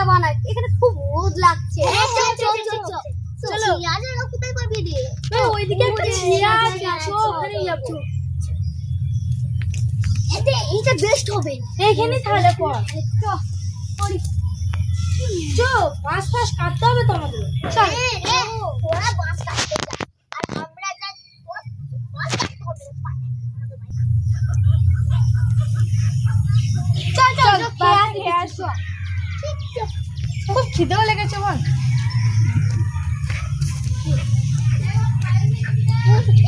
ভিডিওটা বানাই, এখানে খুব রোদ লাগছে। চলো চিড়িয়াখানা কোথায় পাবি রে? ওইদিকে একটা চিড়িয়া আছে, ওখানে যাব। এইটা বেস্ট হবে, এইখানে তাহলে পর চো বাঁশ ফাঁস কাটতে হবে তো আমাদের। চল ওরা বাস কাটতে যায় আর আমরা যাই বাস কাটতে হবে। চল চল খেয়ে আসো। খুব খিদেও লেগেছে বল।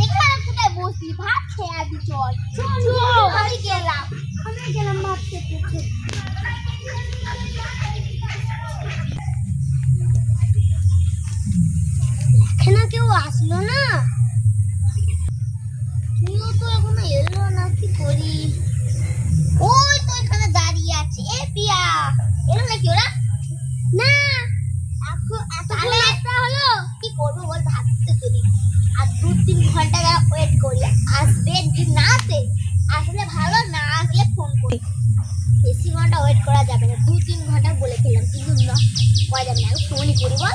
এখানে কোথায় বসলি? ভাত খেয়ে আবি, চল আমি গেলাম মাছ খেতে। এখানে কেউ আসলো না, তুইও তো এখনো এলো না, কি করি? ওই তো এখানে দাঁড়িয়ে আছে। এ পিয়া, এলো নাকি ওরা? না, এত হলো কি করবো বল, ভাবতে তৈরি। আর 2-3 ঘন্টা ওয়েট করি, আসবে। যদি না আসলে ভালো, না আসলে ফোন করি। বেশি ঘন্টা ওয়েট করা যাবে না, 2-3 ঘন্টা বলে ফেললাম, কিন্তু না করা যাবে না। ফোনই করি বল।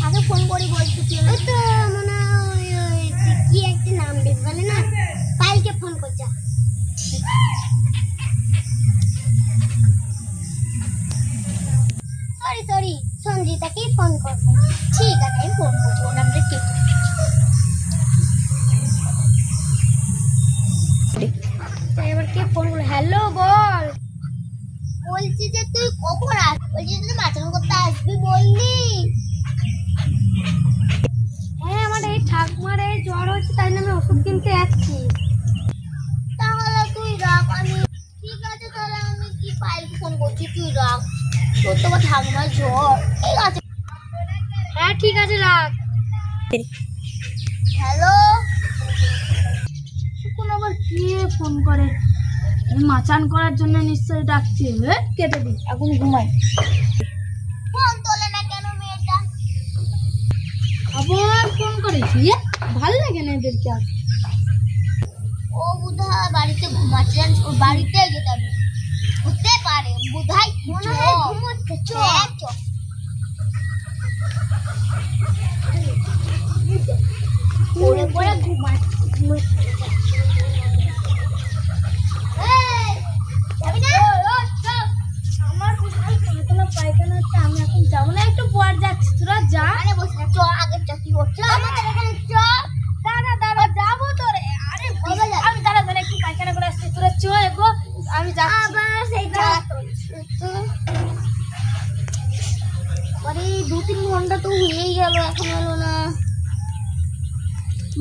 আগে ফোন করি বলছি, ওই তো মনে হয় কি একটা নাম বেশ বলে না, পাইলকে ফোন করছে। সরি সঞ্জিতাকেই ফোন করবো। ঠিক আছে, আমি ফোন করছি, ওর নামটা ঠিক। এবার কে ফোন করলো? হ্যালো বল। বলছি যে তুই কখন আসবি? বলছি তুই মাছন করতে আসবি বললি। হ্যাঁ, আমার এই ঠাকুমার এই জ্বর হচ্ছে, তাই জন্য আমি ওষুধ কিনতে যাচ্ছি। তাহলে তুই রাখ, আমি ঠিক আছে। তাহলে আমি কি পাইলকে ফোন করছি, তুই রাখ। তোর তো ঠাকুমার জ্বর। ঠিক আছে, হ্যাঁ ঠিক আছে, রাখ। হ্যালো, এখন আবার কে ফোন করে? মাচান করার জন্য নিশ্চয়ই ডাকছে। কেটে দিই, এখন ঘুমাই। ফোন তোলে না কেন মেয়েটা? আবার ফোন করেছি, ভালো লাগে না এদেরকে আর। ও বোধহয় বাড়িতে ঘুমাচ্ছে, জানিস? ওর বাড়িতে যেতে হবে, হতে পারে বোধহয় মনে হয় ঘুমোচ্ছে। চল পরে পরে ঘুমাচ্ছে। যাবি না? আমার কোথায় পাতলা পায়খানা হচ্ছে, আমি এখন যাবো না, একটু পর যাচ্ছি। তোরা যা। আরে বস না, চ আগে চ, কি করছ? আমাদের এখানে চ। দাঁড়া যাবো তো রে। আরে আমি দাঁড়া একটু পায়খানা করে আসছি, তোরা চ এগো, আমি যাচ্ছি। আবার সেই আরে 2-3 ঘন্টা তো হয়েই গেল, এখন হলো না।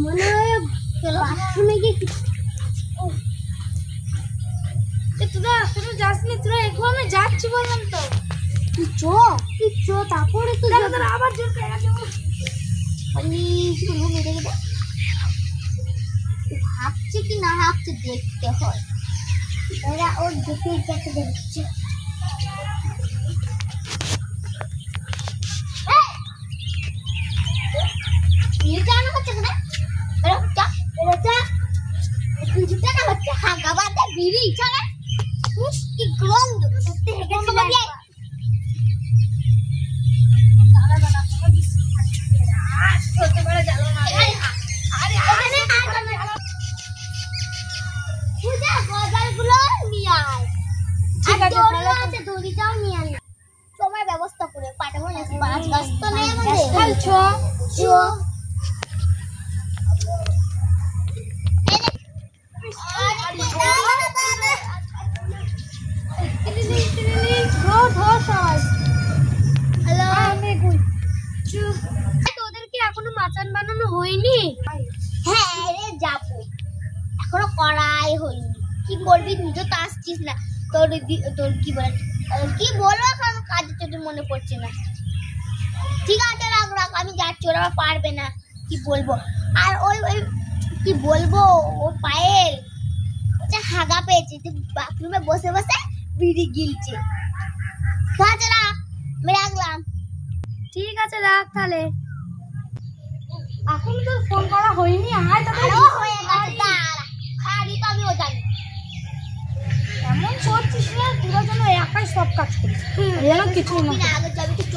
মনে হয় বাথরুমে গিয়ে তোরা কোনো যাসনি, তোরা এগো, আমি যাচ্ছি বললাম তো। তুই চ তারপরে তো দাঁড়া আবার জোর পেয়ে গেছে। হাঁপছে কি না হাঁপছে দেখতে হয়। এরা ওর দেখে দেখছে। সময় ব্যবস্থা করে পাঠাবো না, 5 গাছ তো নেই আমাদের। তোদের কি এখনো মাচান বানানো হয়নি? হ্যাঁ রে, যাবো, এখনো করাই হয়নি। কি করবি, তুই তো আসছিস না। তোর কি বলবো, এখন কাজের চোটে মনে পড়ছে না। ঠিক আছে, রাখ, আমি যাচ্ছি, ওরা পারবে না। কি বলবো, আর ওই কি বলবো, ও পায়েল হাগা পেয়েছে, বাথরুমে বসে বসে বিড়ি গিলছে। ঠিক আছে, রাখ, আমি রাখলাম। ঠিক আছে, রাখ তাহলে। এখন তো ফোন করা হয়নি, আয় তবে হয়ে গেছে, দাঁড়া, খাবি তো আমিও জানি। এমন করছিস না তোরা যেন একাই সব কাজ করিস যেন কিছু না না আগে যাবি তো চ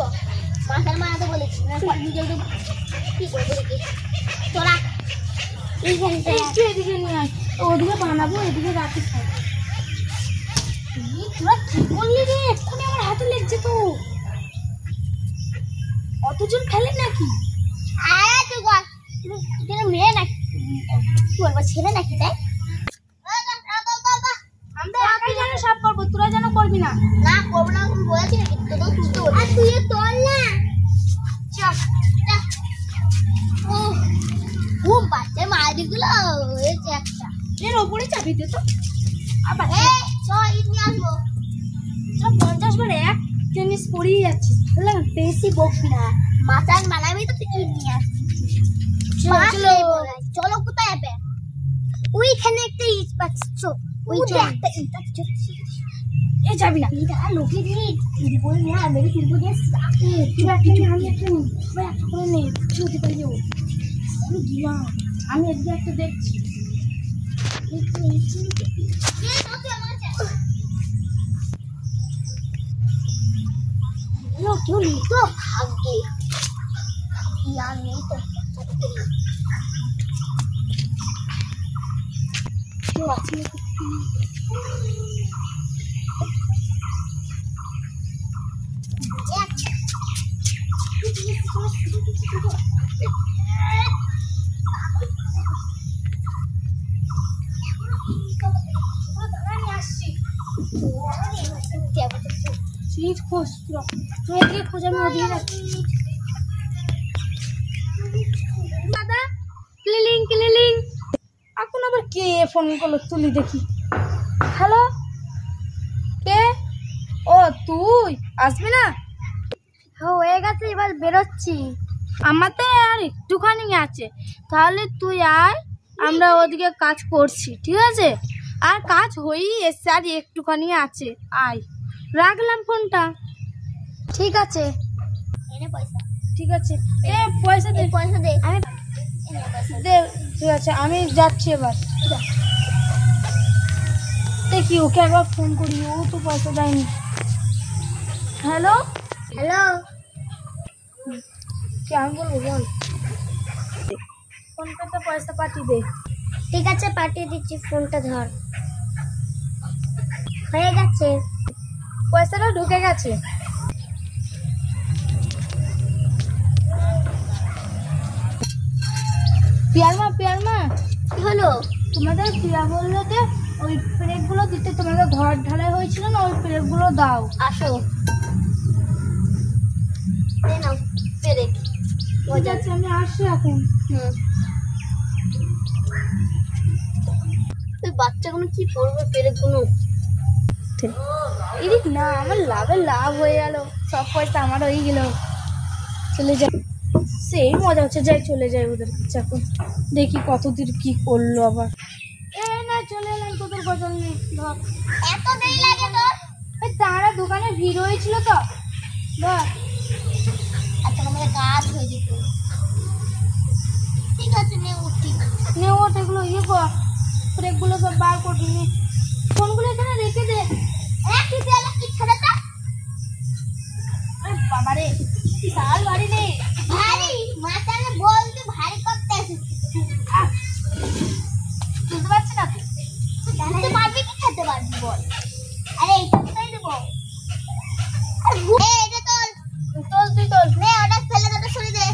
মাথার মারাতে বলেছি না নিজে কি করবো দেখি তোরা এইখানটা একটু এদিকে নিয়ে আয় ওদিকে বানাবো এদিকে রাখিস তোরা কি করলি রে এক্ষুনি আমার হাতে লেগছে তো অতজন ফেলে নাকি আরে তুই কর তুই মেয়ে নাকি কি বলবো ছেলে নাকি তাই আমরা একাই যেন সব করবো তোরা যেন করবি না না করবো না আমি বলেছি নাকি তোদের তুলতে বলি আর তুই তোল না চল ও বাচ্চা মারি দিল এই যে একটা এর ওপরে চাপি দে তো আবার এই চ ইট নিয়ে আসবো 50 বার এক জিনিস পড়েই যাচ্ছিস বুঝলাম বেশি বকবি না মাথার মানাবি তো তুই ইট নিয়ে আসবি চলো চলো কোথায় যাবে ওইখানে একটা ইট পাচ্ছ ওই যে একটা ইট আছে এ যাবি না ইট আর লোকে দিয়ে ইট বলে না মেরে তিরবো দিয়ে সাথে তুই একটা নিয়ে আমি একটা নিই ভাই একটা করে নে ছুটি পেয়ে যাবো আমি গিলাম আমি এদিকে একটা দেখছি কেউ নেই তো ভাগ্যে ইয়ার নেই তো কেউ আছে সিট খোঁজ তুই এদিকে খোঁজ আমি ওদিকে যাচ্ছি দাদা ক্লিলিং ক্লিলিং এখন আবার কে ফোন করলো তুলি দেখি হ্যালো কে ও তুই আসবি না হয়ে গেছে এবার বেরোচ্ছি আমাতে আর একটুখানি আছে তাহলে তুই আয় আমরা ওদিকে কাজ করছি ঠিক আছে আর কাজ হয়েই এসছে আর একটুখানি আছে আয় রাখলাম ফোনটা ঠিক আছে এনে পয়সা ঠিক আছে এ পয়সা দে পয়সা দে আমি এনে পয়সা দে ঠিক আছে আমি যাচ্ছি এবার দেখি ওকে একবার ফোন করি ও তো পয়সা দেয়নি হ্যালো হ্যালো কি আমি বলবো বল ফোন পেতে পয়সা পাঠিয়ে দে ঠিক আছে পাঠিয়ে দিচ্ছি ফোনটা ধর হয়ে গেছে পয়সাটা ঢুকে গেছে পিয়ারমা কি হলো তোমাদের প্রিয়া বললো যে ওই প্লেটগুলো দিতে তোমাদের ঘর ঢালাই হয়েছিল না ওই প্লেটগুলো দাও আসো দে নাও পেরে ঠিক আছে আমি আসছি এখন ওই বাচ্চাগুলো কি করবে পেরেকগুলো এদিক না আমার লাভ হয়ে গেল সব পয়সা আমার হয়ে গেল চলে যাই সেই মজা হচ্ছে যাই চলে যাই ওদের কাছে এখন দেখি কতদূর কি করলো আবার এ না চলে এলাম তোদের গজল নেই ধর এত দেরি লাগে তোর এই তারা দোকানে ভিড় হয়েছিল তো ধর আচ্ছা আমাদের কাজ হয়ে যেত ঠিক আছে নে উঠি নে ওট এগুলো ইয়ে কর ব্রেকগুলো সব বার করবি নে ফোনগুলো এখানে রেখে দে কি দিলা কি ছাড়াটা আরে বাবারে বিশাল বাড়ি রে ভারী মাথায় বলতে ভারী করতে আসিস বুঝতে পারছি না খেতে পারবি কি খেতে পারবি বল আরে এইটা কোথায় দেবো এটা তোল তুই তোল নে ওটা ফেলে দে সরিয়ে দে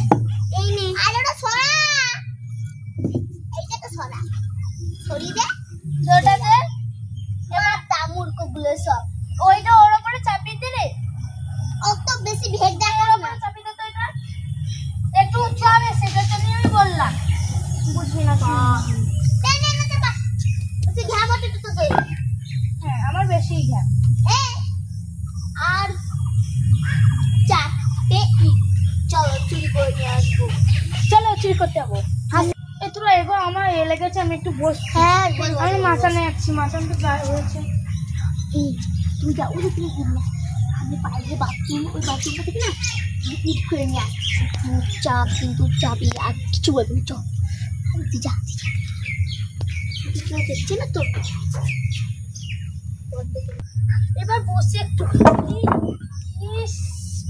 এই নে আর ওটা সরা এইটা তো সরা সরিয়ে দে ওটা দে এবার তামুর্ক গুলো সব ওইটা ওর উপরে চাপিয়ে দে রে অত বেশি ভেদ দেখাস না চাপিয়ে দে তো এটা একটু উঁচু হবে সেটা তো আমি বললাম বুঝবি না তুই নে নে নে বা তুই ঘা বটে তো দে হ্যাঁ আমার বেশি ঘ্যান এ আর চারটে চলো চুরি করে নিয়ে আসবো চলো চুরি করতে যাবো এ তোরা এগো আমার এ লেগেছে আমি একটু বসছি হ্যাঁ আমি মাথানে যাচ্ছি মাথান তো গায়ে হয়েছে তুমি যাও ওই তুমি না আমি পায়ে যে বাথরুম ওই বাথরুমটা থেকে না ইট করে নিয়ে আসছি চুপচাপ কিন্তু চাবি আর কিছু বলবি না চল তুই যা কেউ দেখছে না তো এবার বসে একটু ইস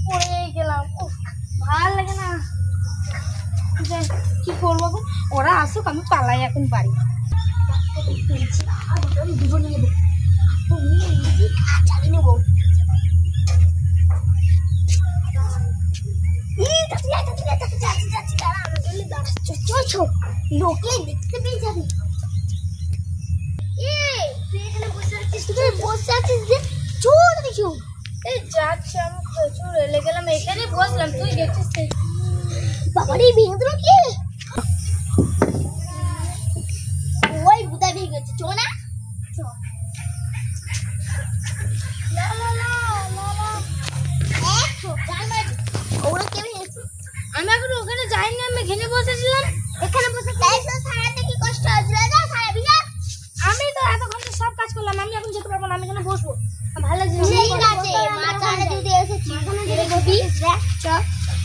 পড়ে গেলাম। উফ, ভালো লাগে না। কি করবো এখন? ওরা আসুক, আমি পালাই এখন বাড়ি। দুটো নিয়ে নেবো, চালিয়ে নেবো। লোকে দেখতে পেয়ে যাবে। বসে আছিস যে চোর দেখো। এই যাচ্ছে, আমি প্রচুর রেলে গেলাম, এখানে বসলাম, তুই গেছিস। বাবারে ভেঙে দিল কি? ওই বুদা ভেঙে গেছে, চো না ওরা কে ভেঙেছে? আমি এখন ওখানে যাইনি, আমি এখানে বসেছিলাম। এখানে বসে সারাটা কি কষ্ট হয়েছিল না? সারা বিঘা আমি তো এতক্ষণ তো সব কাজ করলাম, আমি এখন যেতে পারবো না, আমি এখানে বসবো। ভালো লাগছে। ঠিক আছে, মাথা যদি এসেছি